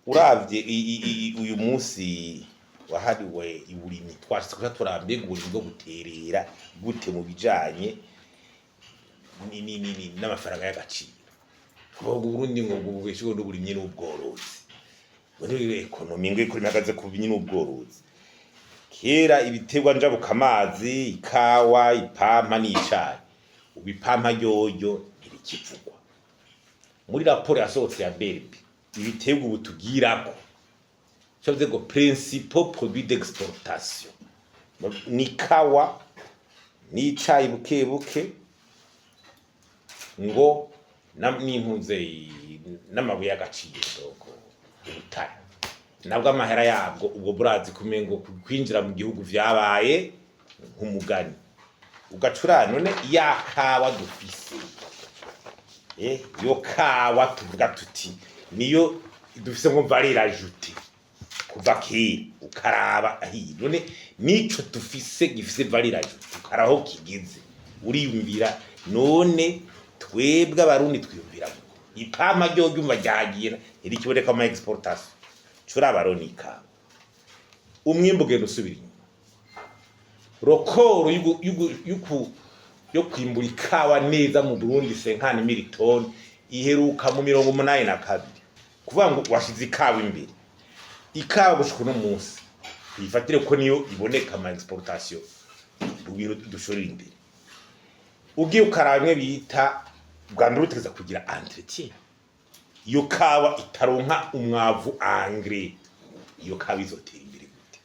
uravye uyu munsi wahariwe iburimyi twashitse kuja turambe uburimyi bwo guterera gute mu bijanye n'amafaranga y'agaciro. Burundi ngo bubesheho n'uburimyi n'ubworozi. Muri ekonomi ngo ikuri nagaze ku binyi n'ubworozi. Kera ibiterwa njabuka amazi, ikawa, ipampa n'icayi. Ubipampa yoyo irikivugwa. Muri raporo yasohotse ya BERB ibiterwa ubu tugirako cyavuze ngo principal produit d'exportation ni kawa n'icayi buke ngo n'impuze n'amabuye y'agaciro soko ubutare nabwo amahera yabwo ubwo burazi kumengo kwinjira mu gihugu vyabaye nk'umugani ugacura none ya kawa dufise yo kawa tuvuga tuti niyo dufise ngo valeur ajoutée kuva kera ukaraba ahi none nico dufise gifise valeur ajoutée ukaraho kigize uriyumvira none twebwe abarundi twiyumvira ipama ryo ryumva ryagira iri kiboneka mu exportation cura abaronika umwimbu genda usubira inyuma rokoro yo kwimbura ikawa neza mu Burundi 50,000 toni iheruka mu 82 kuvuga ngo washize ikawa imbere ikawa gushika no munsi ifatire ko niyo iboneka ma exportation ubiro dushorira imbere ugiye ukarabamwe bita Rwanda rutegeza kugira entretien iyo kawa itaronka umwavu engrais iyo kawa izotera imbere gute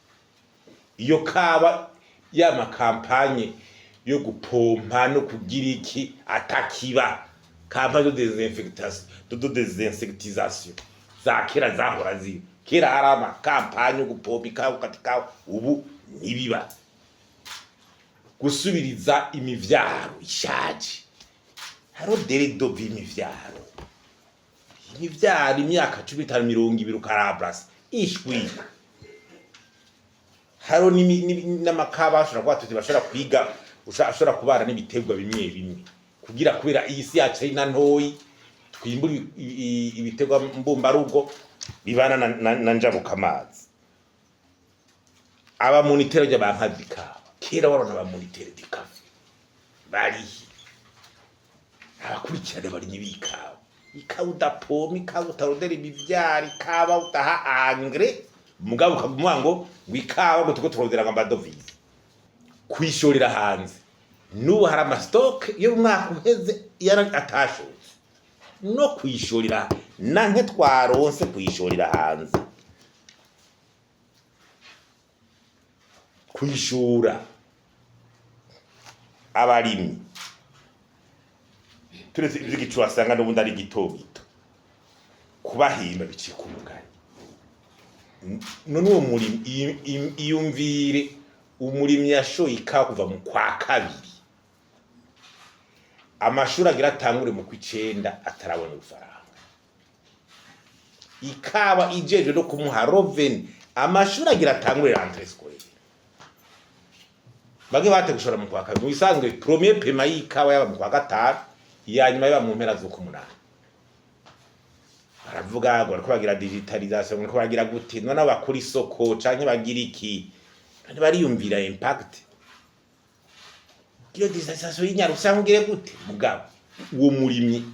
iyo kawa ya makampanye yo gupompa no kugira iki atakiba campagne de désinsectisation za kera zahora zi kera harama campagne yo gupompa ikawa katika ubu nibiba gusubiriza imivyaro ishaje haro deredo b'imivyaro imyaka 15-20 ukarabras ishwi haro n'amakaba ashobora kwatuti bashobora kwiga ushobora kubara n'ibiterwa bimwe kugira kubera iyi si yacu ari ntoyi twimbura ibiterwa mbumbarugo bibana na njabuka amazi aba monitere y'abankadika kera warona ba monitere dikafe bari abakurikirana bari nyibikawa ikawa udapoma ikawa utarodera imivyari ikawa utaha engrais mugabo ukagumwa ngo ikawa ngo tuko turodera ngamba dovize kwishorera hanze nubu hari amastock yo mwaka uheze yara atashotse no kwishorera nanke twaronse kwishorera hanze kwishura abarimyi turetse ivy'igicu wasanga n'ubundi ari gitogito kubahimba biciye ku mugani none uwo muri iyumvire umurimyi yashoye ikawa kuva mu kwa kabiri amashuri agira atangure mu kw'icenda atarabona ubufaranga ikawa ijeje no kumuha roveni amashuri agira atangure rentrée scolaire bage bate gushora mu kwa kabiri bisanzwe premier paiement y'ikawa yaba mu kwa gatanu yanyuma yaba mu mpera zo kumunana baravuga ngo ariko bagira digitalisation ngo bagira gute none abakuri isoko canke bagira iki kandi bariyumvira impact iyo digitalisation y'inyarusa ngire gute mugabo uwo murimyi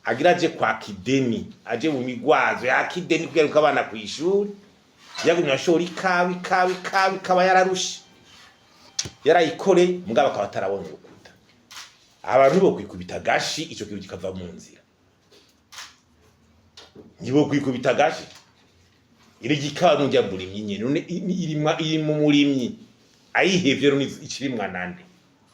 agira aje kwa kideni aje mu migwazo ya kideni kugira abana ku ishuri yagumya shori kabi yararusha yarayikore mugabo akaba atarabona urukuta abantu bo kwikubita gashi ico kintu kikava mu nzira nibo kwikubita gashi iri gikawa n'ujya murimyi nyene none iri mu murimyi ayihevye none ikirimwa nande